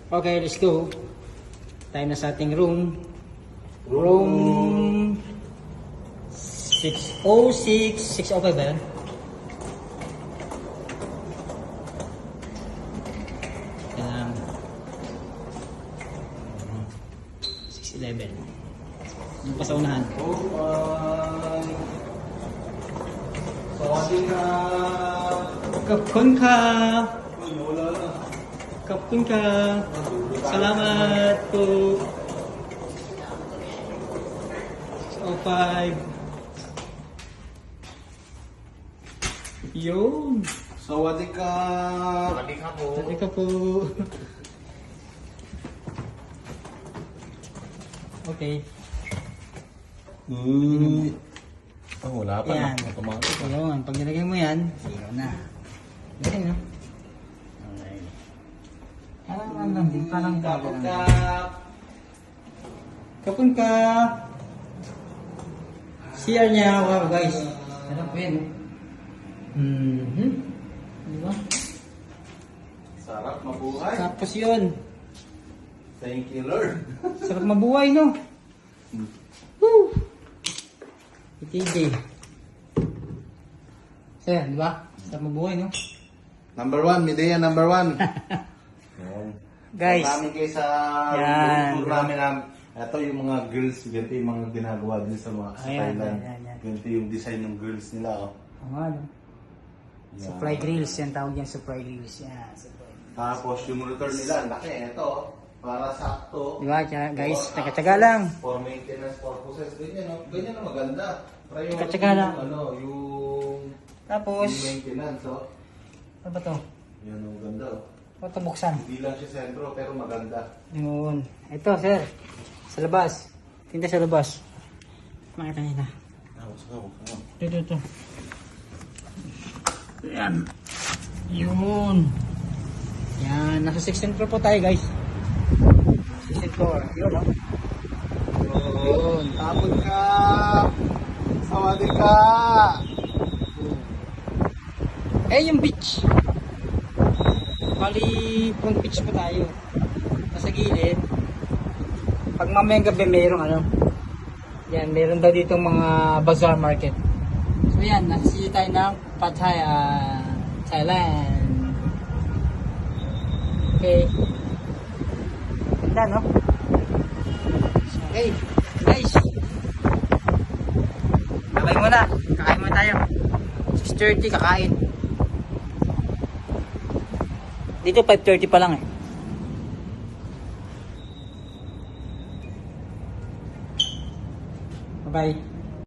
Okay, let's go. Tayo na sa ating room. Room 606. 605 ba yan? Yan. 611. Yung pa sa unahan. Kapkun ka. Kapkun ka. Salamat po. 605. Yun. Sawadee ka. Sawadee ka po. Sabi ka po. Okay. Oh, wala pa Yan. na. Automatic. Ayun. Pag nilagay mo yan, zero na. Galing, no? Okay. Parang lang din. Parang Kapag ka. Kapun ka. CR niya. Wow, guys. Ano po yan? Diba? Sarap mabuhay. Tapos yun. Thank you, Lord. Sarap mabuhay, no? Woo! Itindi. Sir, di ba? Sarap mabuhay, no? Number 1, Medea number 1. Yan. Guys. Marami kayo sa Yan. tour namin. Ito yung mga girls, ganito yung mga ginagawa din sa mga sa Ayan, Thailand. yan. Ganito yung design ng girls nila. Oh. Oo nga, no? Yan. Supply grills. Yan tawag yan, supply grills. Yan, supply. Tapos yung motor nila, ang laki. Ito, para sakto. Di ba, guys? Taga-taga lang. For maintenance purposes. Ganyan, no? Ganyan na maganda. Priority Taga-taga lang. yung, yung Tapos, maintenance. Oh. ano ba to? Yan ang ganda. Oh. Ano to buksan? Hindi lang siya sentro, pero maganda. Yun. Ito, sir. Sa labas. Tinda sa labas. Makita nila. Ito. Yan. Yun. Yan. Nasa 16th floor po tayo, guys. 16th floor. Yun, no? Yun. Tapon ka! Sawadee ka! Eh, yung beach. Bali, front beach po tayo. Nasa gilid. Pag mamayang gabi, mayroong ano. Yan, mayroon daw dito mga bazaar market. So yan, nasisi tayo ng Pattaya, Thailand. Okay. Ganda, no? Okay, guys. Kakain muna. Kakain muna tayo. 6:30 kakain. Dito 5:30 pa lang eh. Bye-bye.